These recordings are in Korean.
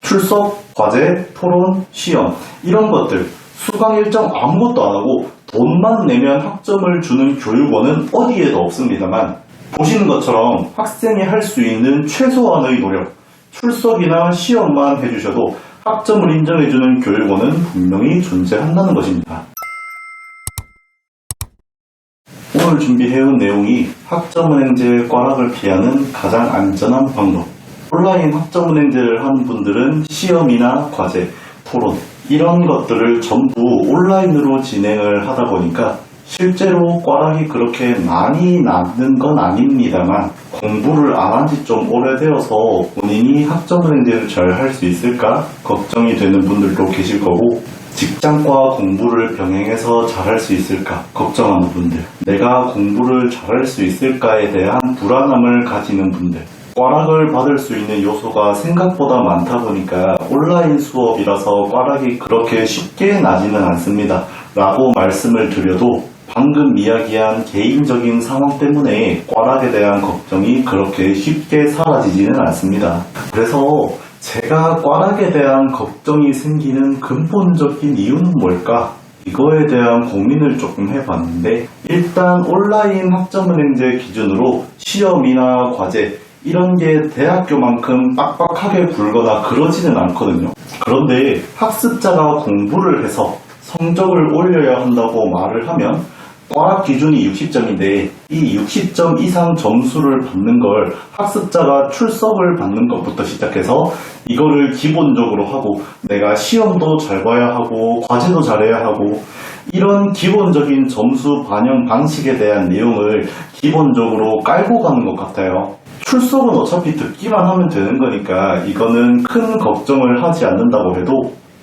출석, 과제, 토론, 시험 이런 것들 수강 일정 아무것도 안 하고 돈만 내면 학점을 주는 교육원은 어디에도 없습니다만 보시는 것처럼 학생이 할 수 있는 최소한의 노력, 출석이나 시험만 해주셔도 학점을 인정해주는 교육원은 분명히 존재한다는 것입니다. 오늘 준비해온 내용이 학점은행제 꽈락을 피하는 가장 안전한 방법. 온라인 학점은행제를 하는 분들은 시험이나 과제, 토론 이런 것들을 전부 온라인으로 진행을 하다 보니까 실제로 꽈락이 그렇게 많이 남는 건 아닙니다만 공부를 안 한 지 좀 오래되어서 본인이 학점은행제를 잘 할 수 있을까 걱정이 되는 분들도 계실 거고, 직장과 공부를 병행해서 잘할 수 있을까 걱정하는 분들, 내가 공부를 잘할 수 있을까에 대한 불안함을 가지는 분들, 꽈락을 받을 수 있는 요소가 생각보다 많다 보니까 온라인 수업이라서 꽈락이 그렇게 쉽게 나지는 않습니다 라고 말씀을 드려도 방금 이야기한 개인적인 상황 때문에 꽈락에 대한 걱정이 그렇게 쉽게 사라지지는 않습니다. 그래서 제가 꽈락에 대한 걱정이 생기는 근본적인 이유는 뭘까? 이거에 대한 고민을 조금 해봤는데, 일단 온라인 학점은행제 기준으로 시험이나 과제 이런 게 대학교만큼 빡빡하게 굴거나 그러지는 않거든요. 그런데 학습자가 공부를 해서 성적을 올려야 한다고 말을 하면 꽈락 기준이 60점인데 이 60점 이상 점수를 받는 걸 학습자가 출석을 받는 것부터 시작해서 이거를 기본적으로 하고 내가 시험도 잘 봐야 하고 과제도 잘해야 하고 이런 기본적인 점수 반영 방식에 대한 내용을 기본적으로 깔고 가는 것 같아요. 출석은 어차피 듣기만 하면 되는 거니까 이거는 큰 걱정을 하지 않는다고 해도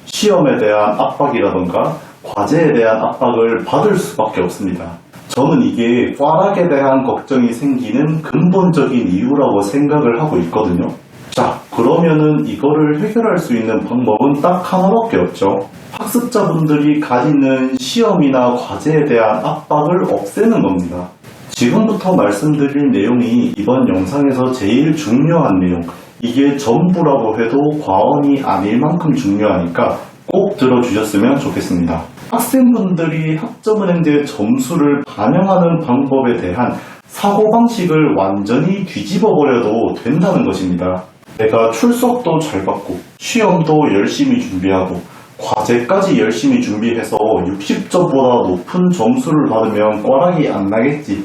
시험에 대한 압박이라던가 과제에 대한 압박을 받을 수밖에 없습니다. 저는 이게 꽈락에 대한 걱정이 생기는 근본적인 이유라고 생각을 하고 있거든요. 자, 그러면은 이거를 해결할 수 있는 방법은 딱 하나밖에 없죠. 학습자분들이 가지는 시험이나 과제에 대한 압박을 없애는 겁니다. 지금부터 말씀드릴 내용이 이번 영상에서 제일 중요한 내용, 이게 전부라고 해도 과언이 아닐 만큼 중요하니까 꼭 들어주셨으면 좋겠습니다. 학생분들이 학점은행제 점수를 반영하는 방법에 대한 사고방식을 완전히 뒤집어버려도 된다는 것입니다. 내가 출석도 잘 받고 시험도 열심히 준비하고 과제까지 열심히 준비해서 60점보다 높은 점수를 받으면 꽈락이 안 나겠지,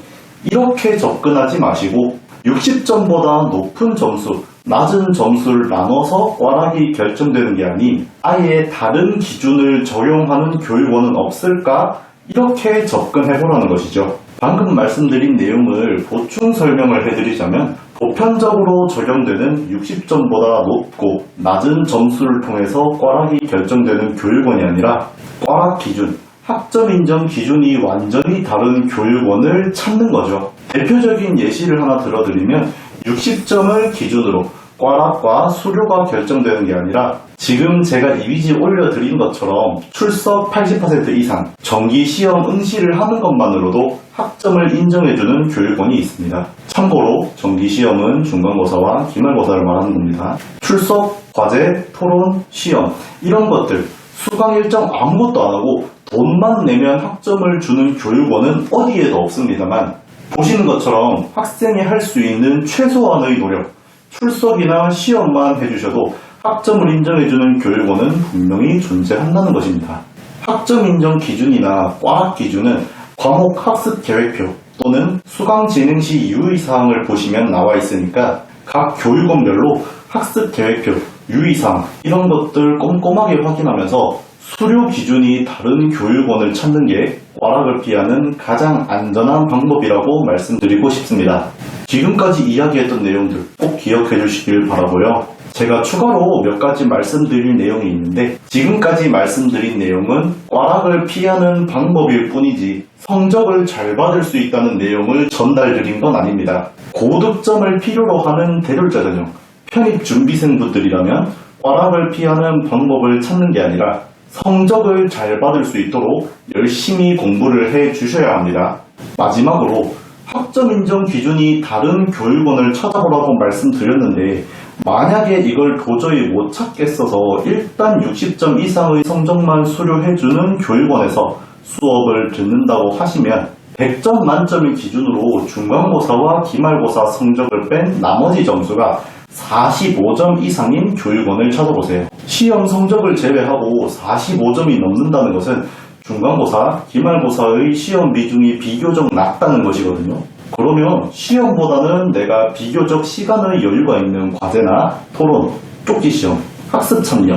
이렇게 접근하지 마시고 60점보다 높은 점수, 낮은 점수를 나눠서 꽈락이 결정되는 게 아닌 아예 다른 기준을 적용하는 교육원은 없을까? 이렇게 접근해보라는 것이죠. 방금 말씀드린 내용을 보충 설명을 해드리자면 보편적으로 적용되는 60점보다 높고 낮은 점수를 통해서 꽈락이 결정되는 교육원이 아니라 꽈락 기준, 학점 인정 기준이 완전히 다른 교육원을 찾는 거죠. 대표적인 예시를 하나 들어드리면 60점을 기준으로 꽈락과 수료가 결정되는 게 아니라 지금 제가 이미지 올려드린 것처럼 출석 80% 이상, 정기 시험 응시를 하는 것만으로도 학점을 인정해주는 교육원이 있습니다. 참고로 정기 시험은 중간고사와 기말고사를 말하는 겁니다. 출석, 과제, 토론, 시험 이런 것들 수강 일정 아무것도 안 하고 돈만 내면 학점을 주는 교육원은 어디에도 없습니다만 보시는 것처럼 학생이 할 수 있는 최소한의 노력, 출석이나 시험만 해주셔도 학점을 인정해주는 교육원은 분명히 존재한다는 것입니다. 학점 인정 기준이나 꽈락 기준은 과목 학습 계획표 또는 수강 진행 시 유의사항을 보시면 나와 있으니까 각 교육원별로 학습 계획표, 유의사항 이런 것들 꼼꼼하게 확인하면서 수료 기준이 다른 교육원을 찾는 게 꽈락을 피하는 가장 안전한 방법이라고 말씀드리고 싶습니다. 지금까지 이야기했던 내용들 꼭 기억해 주시길 바라고요. 제가 추가로 몇 가지 말씀드릴 내용이 있는데 지금까지 말씀드린 내용은 꽈락을 피하는 방법일 뿐이지 성적을 잘 받을 수 있다는 내용을 전달드린 건 아닙니다. 고득점을 필요로 하는 대졸자 전형, 편입 준비생분들이라면 꽈락을 피하는 방법을 찾는 게 아니라 성적을 잘 받을 수 있도록 열심히 공부를 해 주셔야 합니다. 마지막으로 학점 인정 기준이 다른 교육원을 찾아보라고 말씀드렸는데 만약에 이걸 도저히 못 찾겠어서 일단 60점 이상의 성적만 수료해주는 교육원에서 수업을 듣는다고 하시면 100점 만점을 기준으로 중간고사와 기말고사 성적을 뺀 나머지 점수가 45점 이상인 교육원을 찾아보세요. 시험 성적을 제외하고 45점이 넘는다는 것은 중간고사, 기말고사의 시험 비중이 비교적 낮다는 것이거든요. 그러면 시험보다는 내가 비교적 시간의 여유가 있는 과제나 토론, 쪽지시험, 학습 참여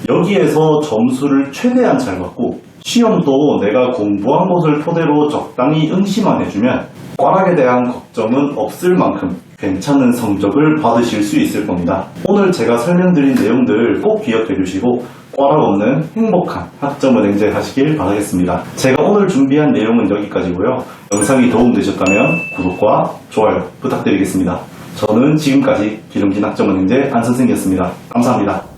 여기에서 점수를 최대한 잘 받고 시험도 내가 공부한 것을 토대로 적당히 응시만 해주면 꽈락에 대한 걱정은 없을 만큼 괜찮은 성적을 받으실 수 있을 겁니다. 오늘 제가 설명드린 내용들 꼭 기억해 주시고 꽈락 없는 행복한 학점은행제 하시길 바라겠습니다. 제가 오늘 준비한 내용은 여기까지고요. 영상이 도움되셨다면 구독과 좋아요 부탁드리겠습니다. 저는 지금까지 기름진 학점은행제 안선생이었습니다. 감사합니다.